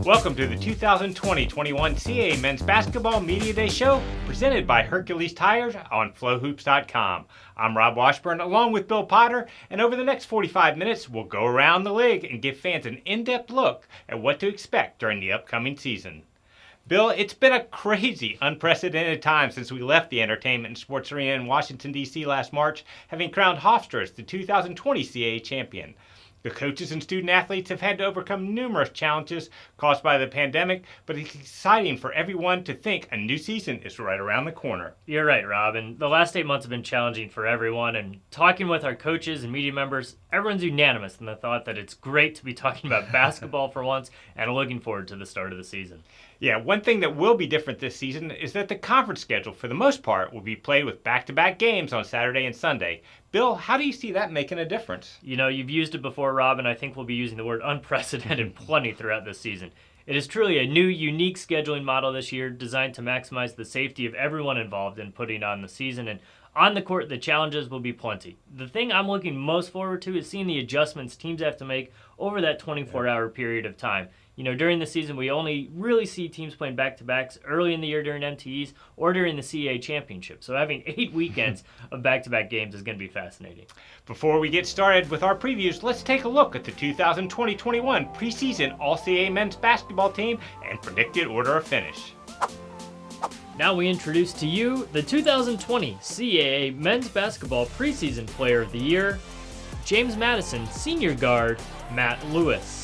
Welcome to the 2020-21 CAA Men's Basketball Media Day Show, presented by Hercules Tires on FlowHoops.com. I'm Rob Washburn, along with Bill Potter, and over the next 45 minutes, we'll go around the league and give fans an in-depth look at what to expect during the upcoming season. Bill, it's been a crazy, unprecedented time since we left the entertainment and sports arena in Washington, D.C. last March, having crowned Hofstra as the 2020 CAA champion. The coaches and student athletes have had to overcome numerous challenges caused by the pandemic, but it's exciting for everyone to think a new season is right around the corner. You're right, Rob, and the last 8 months have been challenging for everyone, and talking with our coaches and media members, everyone's unanimous in the thought that it's great to be talking about basketball for once and looking forward to the start of the season. Yeah, one thing that will be different this season is that the conference schedule, for the most part, will be played with back-to-back games on Saturday and Sunday. Bill, how do you see that making a difference? You know, you've used it before, Rob, and I think we'll be using the word unprecedented plenty throughout this season. It is truly a new, unique scheduling model this year designed to maximize the safety of everyone involved in putting on the season, and on the court, the challenges will be plenty. The thing I'm looking most forward to is seeing the adjustments teams have to make over that 24-hour period of time. You know, during the season, we only really see teams playing back-to-backs early in the year during MTEs or during the CAA championship. So having 8 weekends of back-to-back games is going to be fascinating. Before we get started with our previews, let's take a look at the 2020-21 preseason All-CAA men's basketball team and predicted order of finish. Now we introduce to you the 2020 CAA men's basketball preseason player of the year, James Madison senior guard Matt Lewis.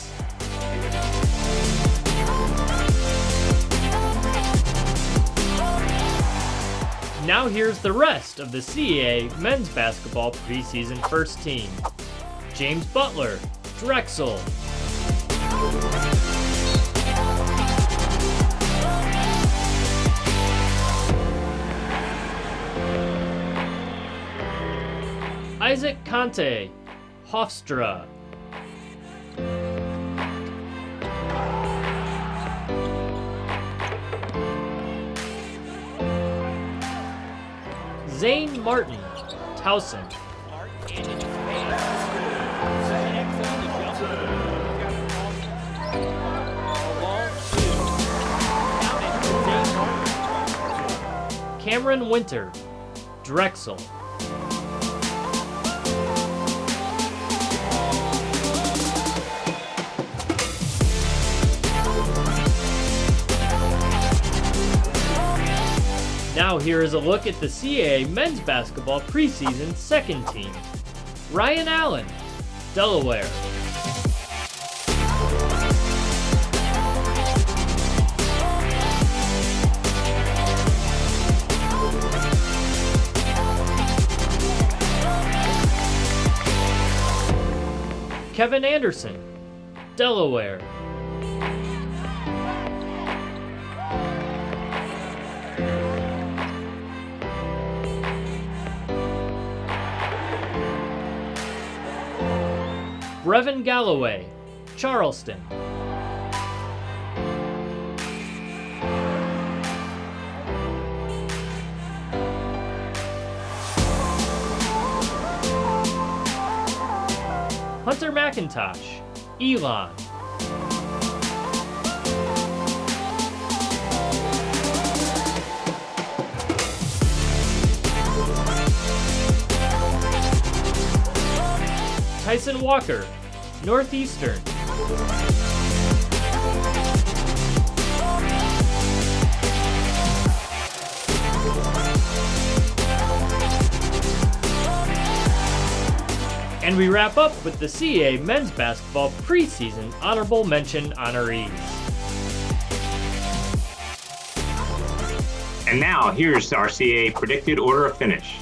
Now here's the rest of the CAA men's basketball preseason first team. James Butler, Drexel. Isaac Conte, Hofstra. Zane Martin, Towson. Cameron Winter, Drexel. Now here is a look at the CAA men's basketball preseason second team. Ryan Allen, Delaware. Kevin Anderson, Delaware. Brevin Galloway, Charleston. Hunter McIntosh, Elon. Tyson Walker, Northeastern. And we wrap up with the CAA men's basketball preseason honorable mention honorees. And now, here's our CAA predicted order of finish.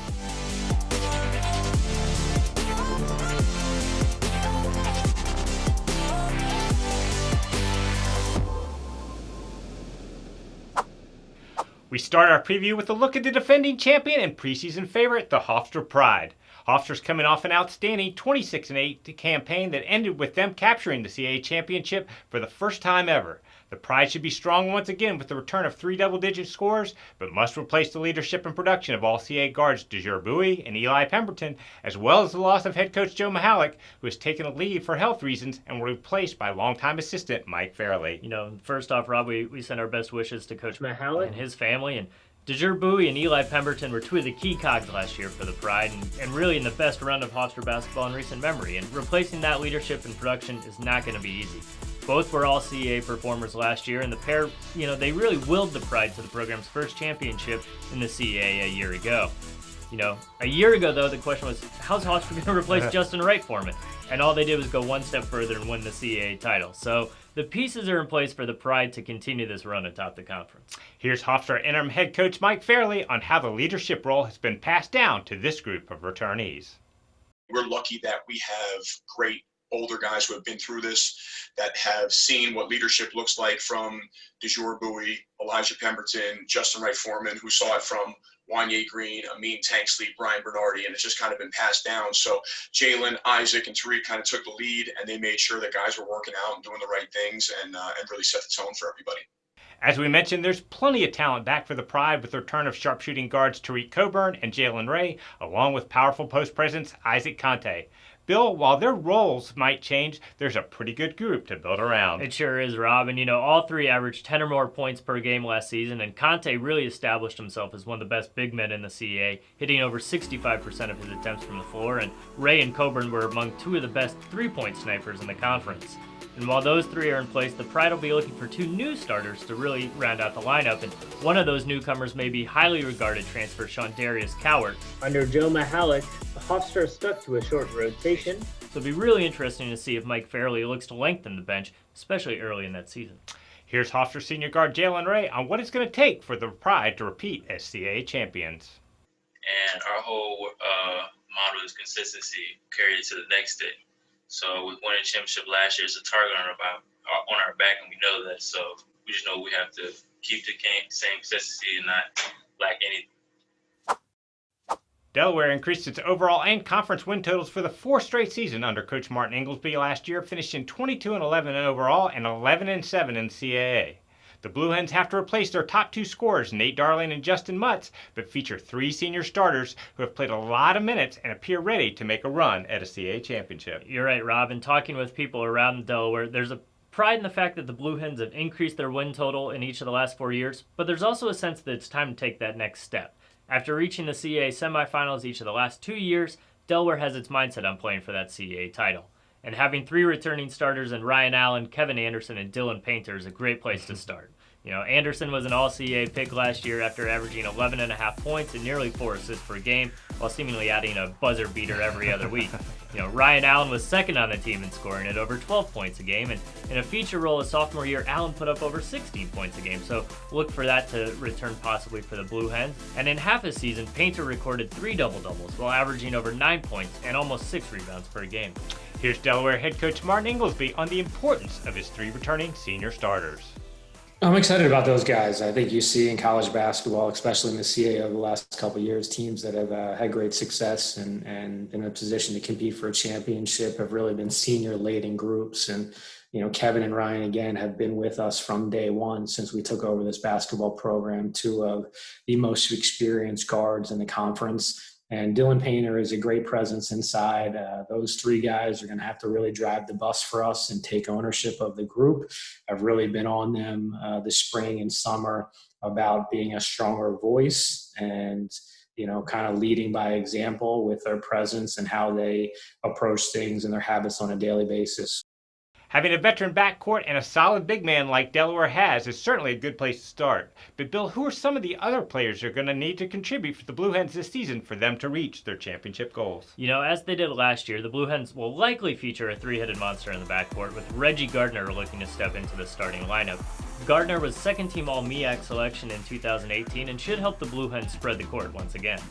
We start our preview with a look at the defending champion and preseason favorite, the Hofstra Pride. Hofstra's coming off an outstanding 26-8 campaign that ended with them capturing the CAA championship for the first time ever. The Pride should be strong once again with the return of 3 double-digit scores, but must replace the leadership and production of all CAA guards DeJure Bowie and Eli Pemberton, as well as the loss of head coach Joe Mihalik, who has taken a leave for health reasons and were replaced by longtime assistant Mike Fairley. First off, Rob, we send our best wishes to Coach Mihalik and his family, and DeJure Bowie and Eli Pemberton were two of the key cogs last year for the Pride, and really in the best run of Hofstra basketball in recent memory, and replacing that leadership and production is not going to be easy. Both were all CAA performers last year, and the pair, they really willed the Pride to the program's first championship in the CAA a year ago. A year ago, though, the question was, how's Hofstra going to replace Justin Wright Foreman? And all they did was go one step further and win the CAA title. So the pieces are in place for the Pride to continue this run atop the conference. Here's Hofstra interim head coach Mike Fairley on how the leadership role has been passed down to this group of returnees. We're lucky that we have great older guys who have been through this, that have seen what leadership looks like, from DeJure Bowie, Elijah Pemberton, Justin Wright Foreman, who saw it from Wanye Green, Amin Tanksley, Brian Bernardi, and it's just kind of been passed down. So Jalen, Isaac, and Tariq kind of took the lead, and they made sure that guys were working out and doing the right things, and really set the tone for everybody. As we mentioned, there's plenty of talent back for the Pride with the return of sharpshooting guards Tariq Coburn and Jalen Ray, along with powerful post presence Isaac Conte. Bill, while their roles might change, there's a pretty good group to build around. It sure is, Rob. And, all three averaged 10 or more points per game last season, and Conte really established himself as one of the best big men in the CAA, hitting over 65% of his attempts from the floor, and Ray and Coburn were among two of the best three-point snipers in the conference. And while those three are in place, the Pride will be looking for two new starters to really round out the lineup, and one of those newcomers may be highly regarded transfer Shondarius Cowart. Under Joe Mihalik, Hofstra stuck to a short rotation. So it'll be really interesting to see if Mike Fairley looks to lengthen the bench, especially early in that season. Here's Hofstra senior guard Jalen Ray on what it's going to take for the Pride to repeat as CAA champions. And our whole model is consistency, carry it to the next day. So we won a championship last year. It's a target on our back, and we know that. So we just know we have to keep the same consistency and not lack anything. Delaware increased its overall and conference win totals for the fourth straight season under Coach Martin Inglesby last year, finishing 22-11 overall and 11-7 in CAA. The Blue Hens have to replace their top two scorers, Nate Darling and Justin Mutz, but feature three senior starters who have played a lot of minutes and appear ready to make a run at a CAA championship. You're right, Rob. And talking with people around Delaware, there's a pride in the fact that the Blue Hens have increased their win total in each of the last 4 years, but there's also a sense that it's time to take that next step. After reaching the CAA semifinals each of the last 2 years, Delaware has its mindset on playing for that CAA title. And having three returning starters in Ryan Allen, Kevin Anderson, and Dylan Painter is a great place to start. Anderson was an All-CAA pick last year after averaging 11.5 points and nearly 4 assists per game, while seemingly adding a buzzer beater every other week. Ryan Allen was second on the team in scoring at over 12 points a game, and in a feature role his sophomore year, Allen put up over 16 points a game, so look for that to return possibly for the Blue Hens. And in half a season, Painter recorded 3 double-doubles while averaging over 9 points and almost 6 rebounds per game. Here's Delaware head coach Martin Inglesby on the importance of his three returning senior starters. I'm excited about those guys. I think you see in college basketball, especially in the CAA over the last couple of years, teams that have had great success and in a position to compete for a championship have really been senior-laden groups. And, Kevin and Ryan, again, have been with us from day one since we took over this basketball program, two of the most experienced guards in the conference. And Dylan Painter is a great presence inside. Those three guys are going to have to really drive the bus for us and take ownership of the group. I've really been on them this spring and summer about being a stronger voice and, kind of leading by example with their presence and how they approach things and their habits on a daily basis. Having a veteran backcourt and a solid big man like Delaware has is certainly a good place to start. But Bill, who are some of the other players who are going to need to contribute for the Blue Hens this season for them to reach their championship goals? As they did last year, the Blue Hens will likely feature a three-headed monster in the backcourt, with Reggie Gardner looking to step into the starting lineup. Gardner was second-team All-MEAC selection in 2018 and should help the Blue Hens spread the court once again.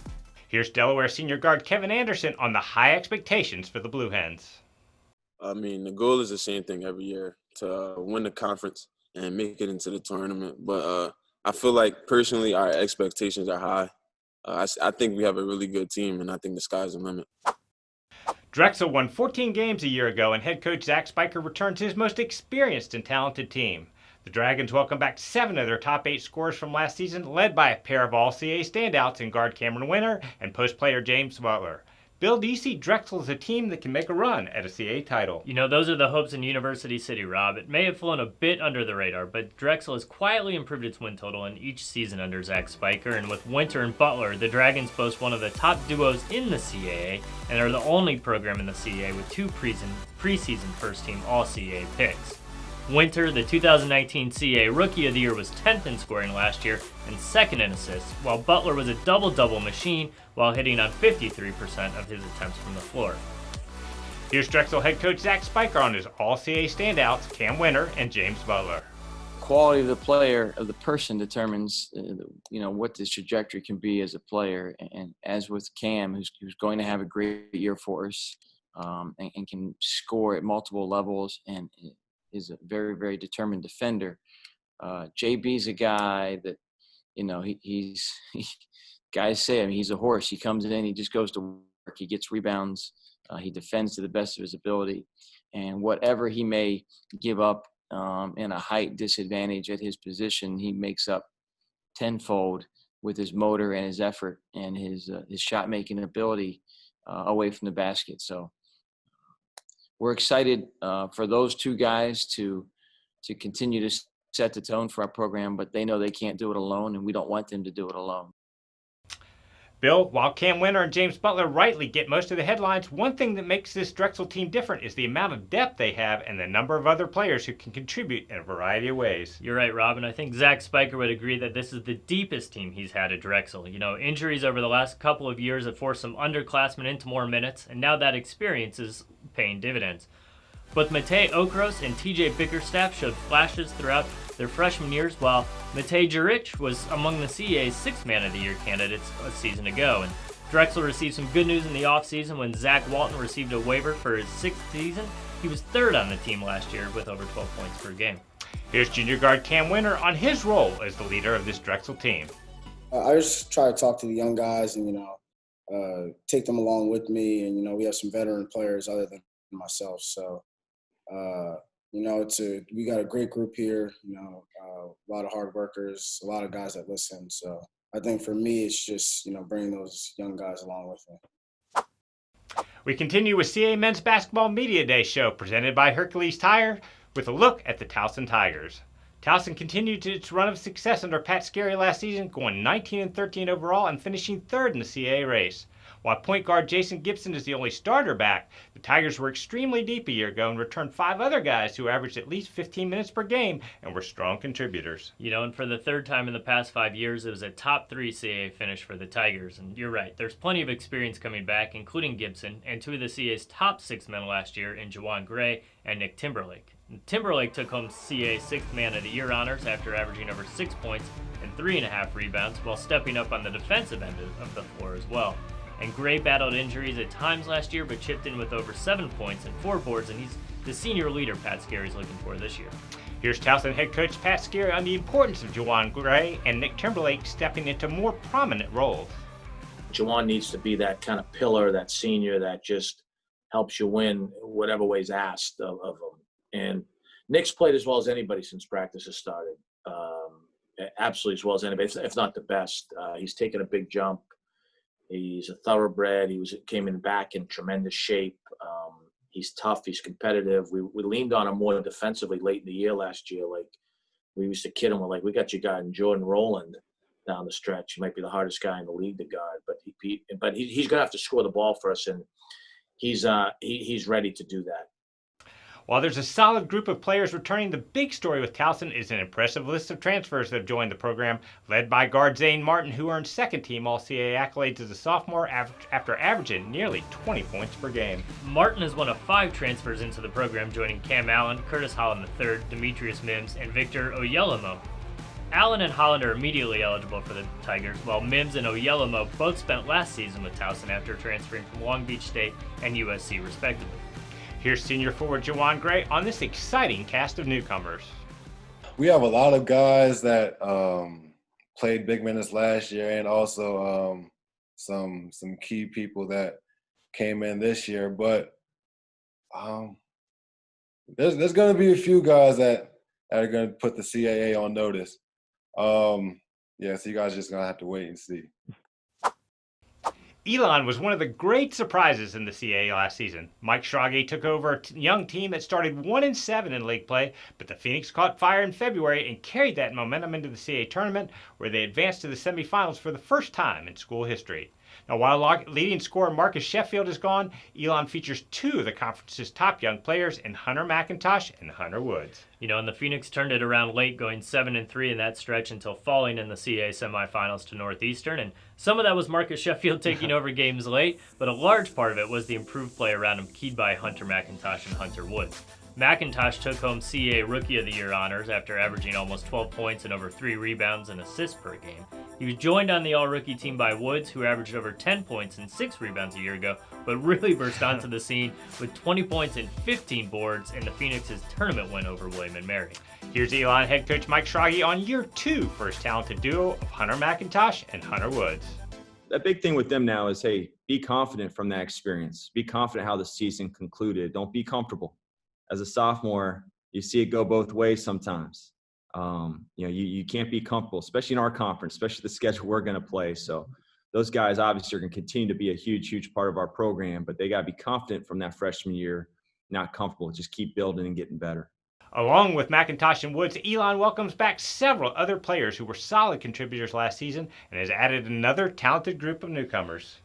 Here's Delaware senior guard Kevin Anderson on the high expectations for the Blue Hens. The goal is the same thing every year, to win the conference and make it into the tournament. But I feel like personally our expectations are high. I think we have a really good team, and I think the sky's the limit. Drexel won 14 games a year ago, and head coach Zach Spiker returns his most experienced and talented team. The Dragons welcome back 7 of their top 8 scorers from last season, led by a pair of All-CAA standouts in guard Cameron Winter and post player James Butler. Bill, do you see Drexel as a team that can make a run at a CAA title? You know, those are the hopes in University City, Rob. It may have flown a bit under the radar, but Drexel has quietly improved its win total in each season under Zach Spiker, and with Winter and Butler, the Dragons boast one of the top duos in the CAA and are the only program in the CAA with 2 preseason first-team All-CAA picks. Winter, the 2019 CAA Rookie of the Year, was 10th in scoring last year and 2nd in assists, while Butler was a double-double machine while hitting on 53% of his attempts from the floor. Here's Drexel head coach Zach Spiker on his All-CAA standouts, Cam Winter and James Butler. Quality of the player, of the person, determines what this trajectory can be as a player. And as with Cam, who's going to have a great year for us and can score at multiple levels and is a very, very determined defender. JB's a guy that, guys say, he's a horse. He comes in, he just goes to work. He gets rebounds. He defends to the best of his ability. And whatever he may give up in a height disadvantage at his position, he makes up tenfold with his motor and his effort and his shot-making ability away from the basket. So we're excited for those 2 guys to continue to set the tone for our program, but they know they can't do it alone, and we don't want them to do it alone. Bill, while Cam Winter and James Butler rightly get most of the headlines, one thing that makes this Drexel team different is the amount of depth they have and the number of other players who can contribute in a variety of ways. You're right, Robin. I think Zach Spiker would agree that this is the deepest team he's had at Drexel. Injuries over the last couple of years have forced some underclassmen into more minutes, and now that experience is paying dividends. Both Matej Okros and TJ Bickerstaff showed flashes throughout their freshman years, while Matej Juric was among the CAA's 6th Man of the Year candidates a season ago. And Drexel received some good news in the offseason when Zach Walton received a waiver for his 6th season. He was 3rd on the team last year with over 12 points per game. Here's junior guard Cam Winter on his role as the leader of this Drexel team. I just try to talk to the young guys and, take them along with me. And, we have some veteran players other than myself. So, we got a great group here, a lot of hard workers, a lot of guys that listen. So I think for me, it's just, bringing those young guys along with me. We continue with CAA Men's Basketball Media Day show presented by Hercules Tire with a look at the Towson Tigers. Towson continued its run of success under Pat Scarry last season, going 19-13 overall and finishing 3rd in the CAA race. While point guard Jason Gibson is the only starter back, the Tigers were extremely deep a year ago and returned 5 other guys who averaged at least 15 minutes per game and were strong contributors. And for the 3rd time in the past 5 years, it was a top 3 CAA finish for the Tigers. And you're right, there's plenty of experience coming back, including Gibson, and 2 of the CAA's top 6 men last year in Juwan Gray and Nick Timberlake. Timberlake took home CAA's 6th Man of the Year honors after averaging over 6 points and 3.5 rebounds while stepping up on the defensive end of the floor as well. And Gray battled injuries at times last year, but chipped in with over 7 points and 4 boards, and he's the senior leader Pat Scarry's looking for this year. Here's Towson head coach Pat Scarry on the importance of Juwan Gray and Nick Timberlake stepping into more prominent roles. Juwan needs to be that kind of pillar, that senior that just helps you win whatever way's asked of him. And Nick's played as well as anybody since practice has started. Absolutely as well as anybody, if not the best. He's taken a big jump. He's a thoroughbred. He came in back in tremendous shape. He's tough. He's competitive. We leaned on him more defensively late in the year last year. Like, we used to kid him. We're like, we got your guy in Jordan Rowland down the stretch. He might be the hardest guy in the league to guard, but he's going to have to score the ball for us, and he's ready to do that. While there's a solid group of players returning, the big story with Towson is an impressive list of transfers that have joined the program, led by guard Zane Martin, who earned 2nd-team All-CAA accolades as a sophomore after averaging nearly 20 points per game. Martin is one of 5 transfers into the program, joining Cam Allen, Curtis Holland III, Demetrius Mims, and Victor Oyelamo. Allen and Holland are immediately eligible for the Tigers, while Mims and Oyelamo both spent last season with Towson after transferring from Long Beach State and USC, respectively. Here's senior forward Juwan Gray on this exciting cast of newcomers. We have a lot of guys that played big minutes last year, and also some key people that came in this year. But there's going to be a few guys that are going to put the CAA on notice. So you guys just going to have to wait and see. Elon was one of the great surprises in the CAA last season. Mike Schrage took over a young team that started 1-7 in league play, but the Phoenix caught fire in February and carried that momentum into the CAA tournament, where they advanced to the semifinals for the first time in school history. Now, while leading scorer Marcus Sheffield is gone, Elon features two of the conference's top young players in Hunter McIntosh and Hunter Woods. And the Phoenix turned it around late, going 7-3 in that stretch until falling in the CAA semifinals to Northeastern. And some of that was Marcus Sheffield taking over games late, but a large part of it was the improved play around him, keyed by Hunter McIntosh and Hunter Woods. McIntosh took home CAA Rookie of the Year honors after averaging almost 12 points and over 3 rebounds and assists per game. He was joined on the All-Rookie team by Woods, who averaged over 10 points and 6 rebounds a year ago, but really burst onto the scene with 20 points and 15 boards in the Phoenix's tournament win over William & Mary. Here's Elon head coach Mike Schrage on year 2 for his talented duo of Hunter McIntosh and Hunter Woods. The big thing with them now is, hey, be confident from that experience. Be confident how the season concluded. Don't be comfortable. As a sophomore, you see it go both ways sometimes. You can't be comfortable, especially in our conference, especially the schedule we're going to play. So those guys obviously are going to continue to be a huge part of our program, but they got to be confident from that freshman year, not comfortable. Just keep building and getting better. Along with McIntosh and Woods, Elon welcomes back several other players who were solid contributors last season and has added another talented group of newcomers.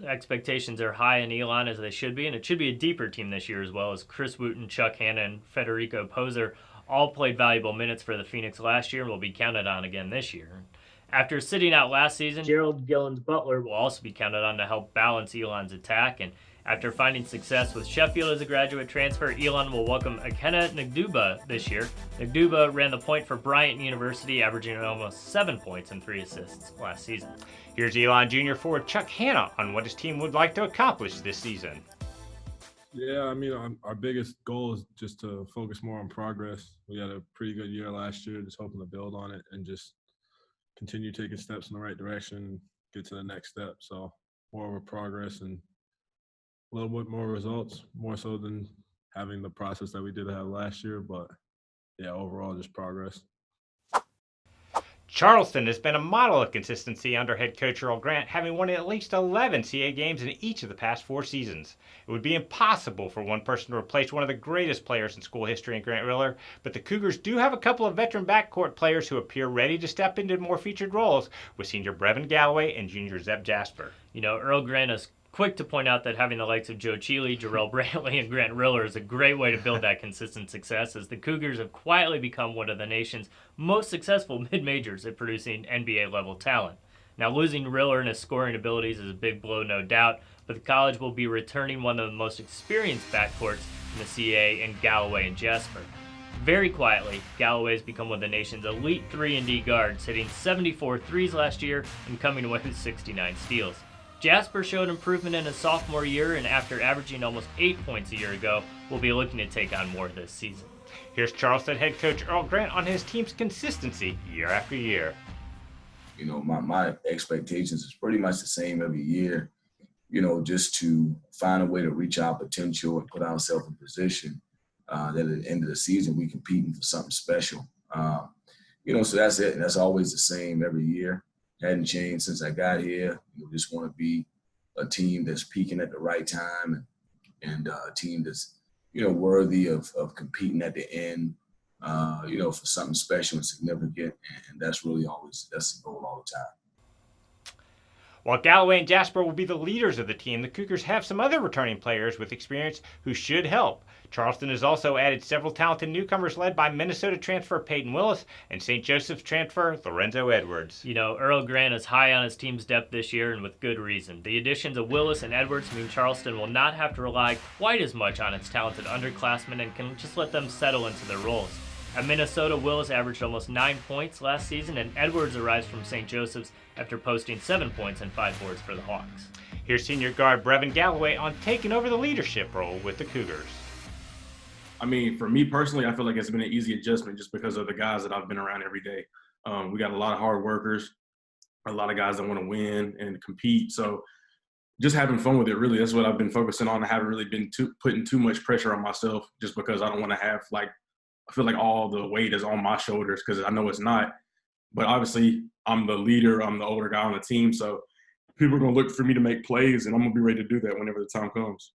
Expectations are high in Elon, as they should be, and it should be a deeper team this year as well, as Chris Wooten, Chuck Hanna, and Federico Poser all played valuable minutes for the Phoenix last year and will be counted on again this year. After sitting out last season, Gerald Gillens-Butler will also be counted on to help balance Elon's attack, and after finding success with Sheffield as a graduate transfer, Elon will welcome Akena Ngduba this year. Ngduba ran the point for Bryant University, averaging almost 7 points and 3 assists last season. Here's Elon Junior forward Chuck Hanna on what his team would like to accomplish this season. Yeah, our biggest goal is just to focus more on progress. We had a pretty good year last year, just hoping to build on it and just continue taking steps in the right direction and get to the next step. So more of a progress and a little bit more results, more so than having the process that we did have last year. But yeah, overall, just progress. Charleston has been a model of consistency under head coach Earl Grant, having won at least 11 CAA games in each of the past 4 seasons. It would be impossible for one person to replace one of the greatest players in school history in Grant Riller, but the Cougars do have a couple of veteran backcourt players who appear ready to step into more featured roles, with senior Brevin Galloway and junior Zeb Jasper. Earl Grant is quick to point out that having the likes of Joe Cheeley, Jarrell Brantley, and Grant Riller is a great way to build that consistent success, as the Cougars have quietly become one of the nation's most successful mid-majors at producing NBA-level talent. Now, losing Riller and his scoring abilities is a big blow, no doubt, but the college will be returning one of the most experienced backcourts in the CAA in Galloway and Jasper. Very quietly, Galloway has become one of the nation's elite 3-and-D guards, hitting 74 threes last year and coming away with 69 steals. Jasper showed improvement in his sophomore year, and after averaging almost 8 points a year ago, will be looking to take on more this season. Here's Charleston head coach Earl Grant on his team's consistency year after year. My expectations is pretty much the same every year, just to find a way to reach our potential and put ourselves in position that at the end of the season we competing for something special. So that's it. That's always the same every year. Hadn't changed since I got here. Just want to be a team that's peaking at the right time and a team that's, worthy of competing at the end, for something special and significant. And that's really that's the goal all the time. While Galloway and Jasper will be the leaders of the team, the Cougars have some other returning players with experience who should help. Charleston has also added several talented newcomers led by Minnesota transfer Peyton Willis and St. Joseph's transfer Lorenzo Edwards. Earl Grant is high on his team's depth this year, and with good reason. The additions of Willis and Edwards mean Charleston will not have to rely quite as much on its talented underclassmen and can just let them settle into their roles. At Minnesota, Willis averaged almost 9 points last season, and Edwards arrives from St. Joseph's after posting 7 points and 5 boards for the Hawks. Here's senior guard Brevin Galloway on taking over the leadership role with the Cougars. For me personally, I feel like it's been an easy adjustment just because of the guys that I've been around every day. We got a lot of hard workers, a lot of guys that want to win and compete. So just having fun with it, really, that's what I've been focusing on. I haven't really been putting too much pressure on myself just because I don't want to have, like, I feel like all the weight is on my shoulders because I know it's not. But obviously, I'm the leader. I'm the older guy on the team. So people are going to look for me to make plays, and I'm going to be ready to do that whenever the time comes.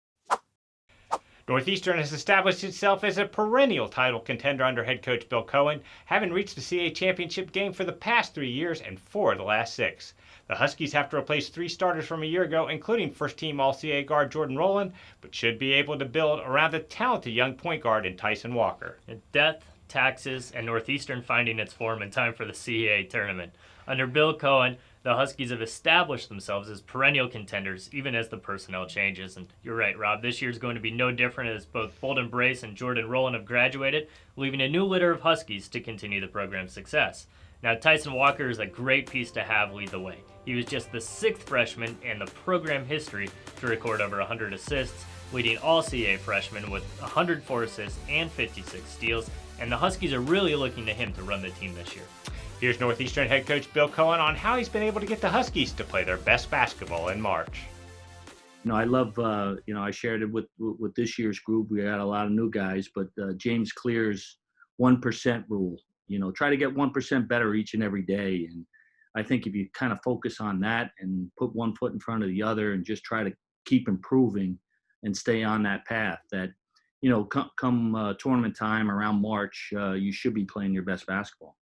Northeastern has established itself as a perennial title contender under head coach Bill Cohen, having reached the CAA championship game for the past 3 years and 4 of the last 6. The Huskies have to replace 3 starters from a year ago, including first-team All-CAA guard Jordan Rowland, but should be able to build around a talented young point guard in Tyson Walker. Death, taxes, and Northeastern finding its form in time for the CAA tournament. Under Bill Cohen, the Huskies have established themselves as perennial contenders, even as the personnel changes. And you're right, Rob, this year's going to be no different as both Bolden Brace and Jordan Rowland have graduated, leaving a new litter of Huskies to continue the program's success. Now, Tyson Walker is a great piece to have lead the way. He was just the 6th freshman in the program history to record over 100 assists, leading all CAA freshmen with 104 assists and 56 steals, and the Huskies are really looking to him to run the team this year. Here's Northeastern head coach Bill Cohen on how he's been able to get the Huskies to play their best basketball in March. I love, I shared it with this year's group. We got a lot of new guys, but James Clear's 1% rule, try to get 1% better each and every day. And I think if you kind of focus on that and put one foot in front of the other and just try to keep improving and stay on that path, that, come tournament time around March, you should be playing your best basketball.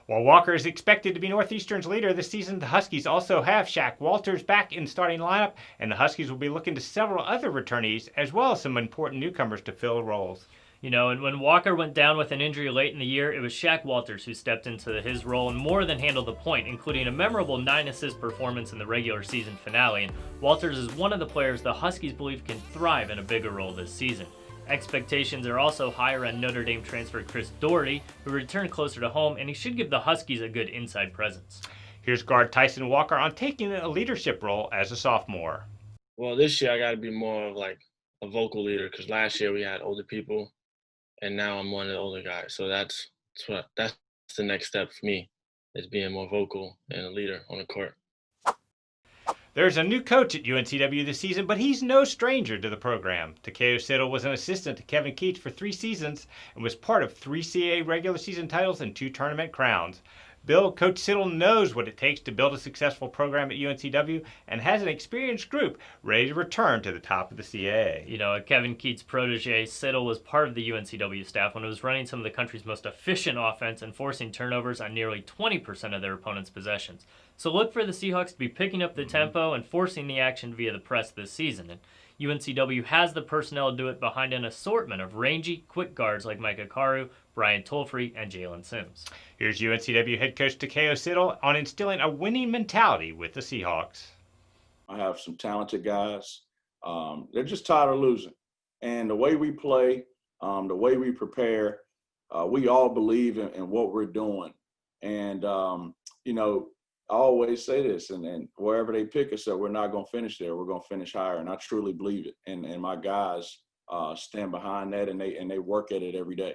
While Walker is expected to be Northeastern's leader this season, the Huskies also have Shaq Walters back in starting lineup, and the Huskies will be looking to several other returnees as well as some important newcomers to fill roles. And when Walker went down with an injury late in the year, it was Shaq Walters who stepped into his role and more than handled the point, including a memorable 9-assist performance in the regular season finale. And Walters is one of the players the Huskies believe can thrive in a bigger role this season. Expectations are also higher on Notre Dame transfer Chris Doherty, who returned closer to home, and he should give the Huskies a good inside presence. Here's guard Tyson Walker on taking a leadership role as a sophomore. Well, this year I got to be more of like a vocal leader because last year we had older people, and now I'm one of the older guys. So that's the next step for me, is being more vocal and a leader on the court. There's a new coach at UNCW this season, but he's no stranger to the program. Takeo Siddle was an assistant to Kevin Keats for 3 seasons and was part of 3 CAA regular season titles and 2 tournament crowns. Coach Siddle knows what it takes to build a successful program at UNCW and has an experienced group ready to return to the top of the CAA. Kevin Keats' protege, Siddle was part of the UNCW staff when it was running some of the country's most efficient offense and forcing turnovers on nearly 20% of their opponents' possessions. So look for the Seahawks to be picking up the tempo and forcing the action via the press this season. And UNCW has the personnel to do it behind an assortment of rangy, quick guards like Micah Caru, Brian Tolfree, and Jalen Sims. Here's UNCW head coach Takeo Siddle on instilling a winning mentality with the Seahawks. I have some talented guys. They're just tired of losing. And the way we play, the way we prepare, we all believe in what we're doing. And, I always say this, and wherever they pick us up, we're not going to finish there. We're going to finish higher, and I truly believe it. And my guys stand behind that, and they work at it every day.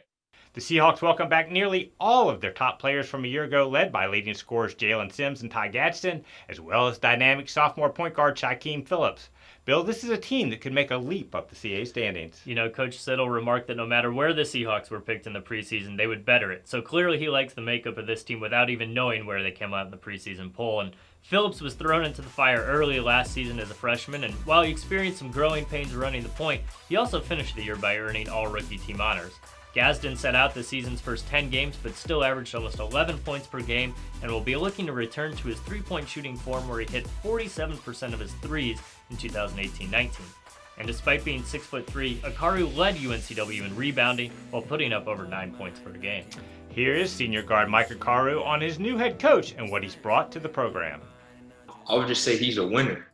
The Seahawks welcome back nearly all of their top players from a year ago, led by leading scorers Jalen Sims and Ty Gadsden, as well as dynamic sophomore point guard Shaquem Phillips. Bill, this is a team that could make a leap up the CAA standings. Coach Siddle remarked that no matter where the Seahawks were picked in the preseason, they would better it. So clearly he likes the makeup of this team without even knowing where they came out in the preseason poll. And Phillips was thrown into the fire early last season as a freshman, and while he experienced some growing pains running the point, he also finished the year by earning all-rookie team honors. Gadsden set out the season's first 10 games, but still averaged almost 11 points per game and will be looking to return to his three-point shooting form where he hit 47% of his threes in 2018-19. And despite being 6'3", Akaru led UNCW in rebounding while putting up over 9 points per game. Here is senior guard Micah Caru on his new head coach and what he's brought to the program. I would just say he's a winner.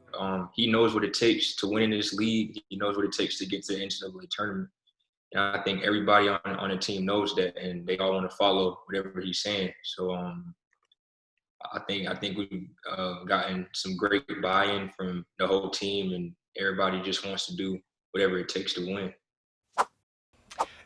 He knows what it takes to win in this league. He knows what it takes to get to the NCAA tournament. And I think everybody on the team knows that, and they all want to follow whatever he's saying. So I think we've gotten some great buy-in from the whole team, and everybody just wants to do whatever it takes to win.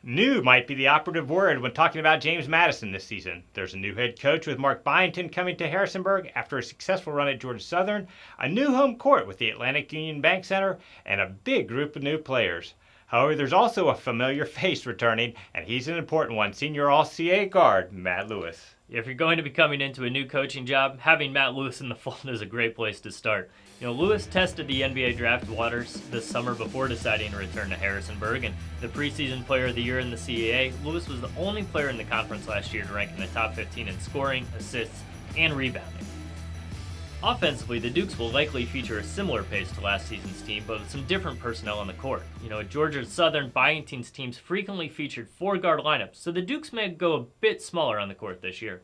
New might be the operative word when talking about James Madison this season. There's a new head coach with Mark Byington coming to Harrisonburg after a successful run at Georgia Southern, a new home court with the Atlantic Union Bank Center, and a big group of new players. However, there's also a familiar face returning, and he's an important one, senior All-CAA guard Matt Lewis. If you're going to be coming into a new coaching job, having Matt Lewis in the fold is a great place to start. Lewis tested the NBA draft waters this summer before deciding to return to Harrisonburg, and the preseason player of the year in the CAA, Lewis was the only player in the conference last year to rank in the top 15 in scoring, assists, and rebounding. Offensively, the Dukes will likely feature a similar pace to last season's team, but with some different personnel on the court. At Georgia Southern, Byington's teams frequently featured 4-guard lineups, so the Dukes may go a bit smaller on the court this year.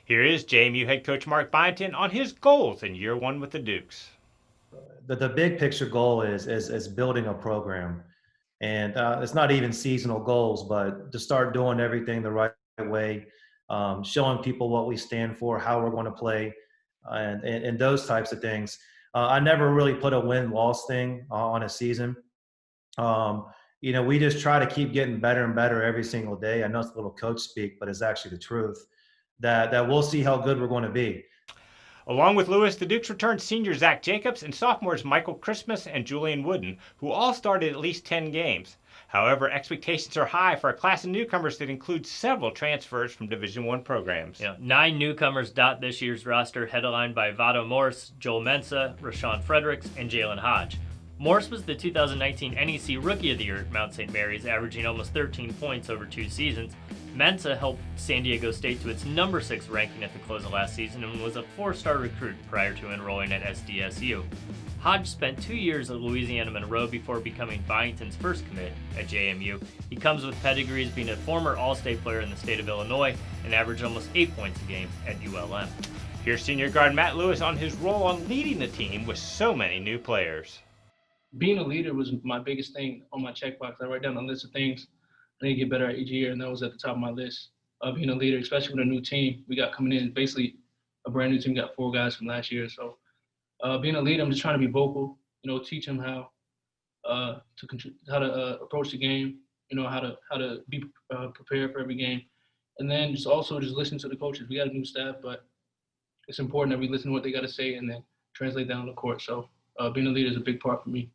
Here is JMU head coach Mark Byington on his goals in year one with the Dukes. The big picture goal is building a program, and it's not even seasonal goals, but to start doing everything the right way, showing people what we stand for, how we're going to play, and those types of things. I never really put a win-loss thing on a season. We just try to keep getting better and better every single day. I know it's a little coach speak, but it's actually the truth. That we'll see how good we're going to be. Along with Lewis, the Dukes returned senior Zach Jacobs and sophomores Michael Christmas and Julian Wooden, who all started at least 10 games. However, expectations are high for a class of newcomers that includes several transfers from Division I programs. 9 newcomers dot this year's roster, headlined by Vado Morse, Joel Mensah, Rashawn Fredericks, and Jalen Hodge. Morse was the 2019 NEC Rookie of the Year at Mount St. Mary's, averaging almost 13 points over 2 seasons. Mensah helped San Diego State to its number 6 ranking at the close of last season and was a 4-star recruit prior to enrolling at SDSU. Hodge spent 2 years at Louisiana Monroe before becoming Byington's first commit at JMU. He comes with pedigrees being a former All-State player in the state of Illinois and averaged almost 8 points a game at ULM. Here's senior guard Matt Lewis on his role on leading the team with so many new players. Being a leader was my biggest thing on my checkbox. I write down a list of things I need to get better at each year, and that was at the top of my list. Being a leader, especially with a new team we got coming in, basically a brand new team. We got 4 guys from last year. So being a leader, I'm just trying to be vocal, teach them how to approach the game, how to be prepared for every game. And then just listen to the coaches. We got a new staff, but it's important that we listen to what they got to say and then translate that on the court. So being a leader is a big part for me.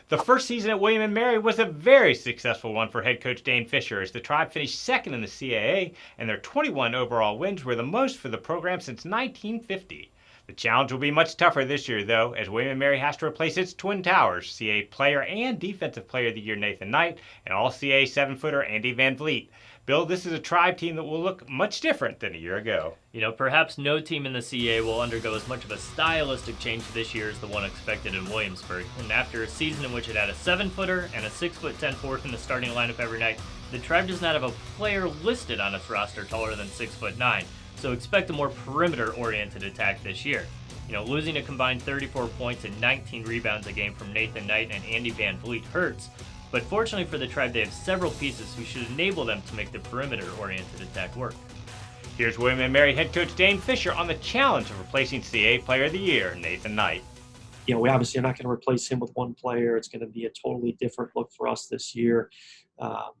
The first season at William & Mary was a very successful one for head coach Dane Fisher, as the Tribe finished second in the CAA, and their 21 overall wins were the most for the program since 1950. The challenge will be much tougher this year, though, as William & Mary has to replace its Twin Towers, CAA Player and Defensive Player of the Year Nathan Knight, and All-CAA 7-footer Andy Van Vliet. Bill, this is a Tribe team that will look much different than a year ago. Perhaps no team in the CAA will undergo as much of a stylistic change this year as the one expected in Williamsburg. And after a season in which it had a 7-footer and a 6'10" forward in the starting lineup every night, the Tribe does not have a player listed on its roster taller than 6'9". So expect a more perimeter-oriented attack this year. Losing a combined 34 points and 19 rebounds a game from Nathan Knight and Andy Van Vliet hurts, but fortunately for the Tribe, they have several pieces who should enable them to make the perimeter-oriented attack work. Here's William & Mary head coach Dane Fisher on the challenge of replacing CAA Player of the Year, Nathan Knight. We obviously are not going to replace him with one player. It's going to be a totally different look for us this year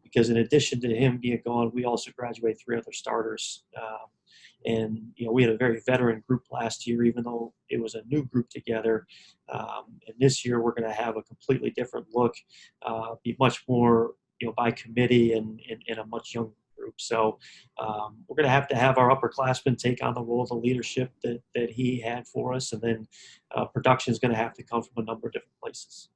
because in addition to him being gone, we also graduate 3 other starters. And we had a very veteran group last year, even though it was a new group together. And this year we're going to have a completely different look, be much more by committee and a much younger group. So we're going to have our upperclassmen take on the role of the leadership that he had for us, and then production is going to have to come from a number of different places.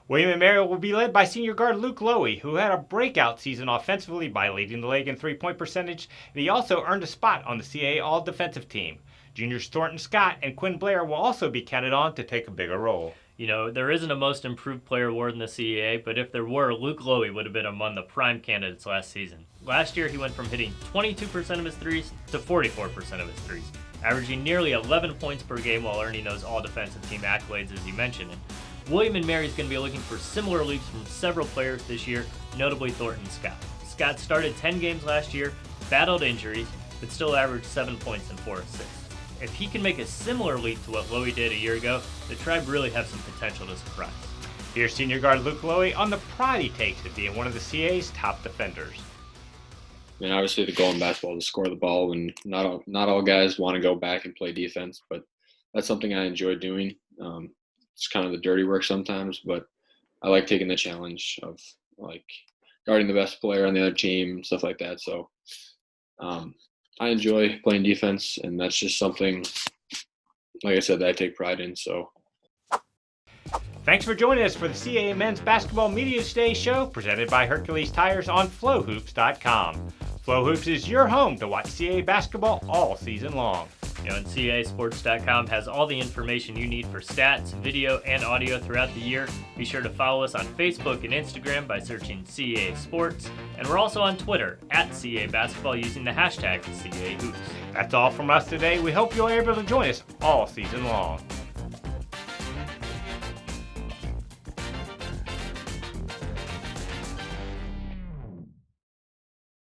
William & Mary will be led by senior guard Luke Lowy, who had a breakout season offensively by leading the league in three-point percentage, and he also earned a spot on the CAA All-Defensive Team. Juniors Thornton Scott and Quinn Blair will also be counted on to take a bigger role. There isn't a most improved player award in the CAA, but if there were, Luke Lowy would have been among the prime candidates last season. Last year, he went from hitting 22% of his threes to 44% of his threes, averaging nearly 11 points per game while earning those All-Defensive Team accolades, as you mentioned. And William & Mary is going to be looking for similar leaps from several players this year, notably Thornton Scott. Scott started 10 games last year, battled injuries, but still averaged 7 points and 4 assists. If he can make a similar leap to what Lowy did a year ago, the Tribe really have some potential to surprise. Here's senior guard Luke Lowy on the pride he takes in being one of the CAA's top defenders. I mean, obviously the goal in basketball is to score the ball, and not all guys want to go back and play defense, but that's something I enjoy doing. It's kind of the dirty work sometimes, but I like taking the challenge of like guarding the best player on the other team, stuff like that. So I enjoy playing defense, and that's just something, like I said, that I take pride in. So. Thanks for joining us for the CAA Men's Basketball Media Day show presented by Hercules Tires on FlowHoops.com. Flow Hoops is your home to watch CAA basketball all season long. And CAASports.com has all the information you need for stats, video, and audio throughout the year. Be sure to follow us on Facebook and Instagram by searching CAA Sports. And we're also on Twitter at CAA Basketball using the hashtag CAA Hoops. That's all from us today. We hope you're able to join us all season long.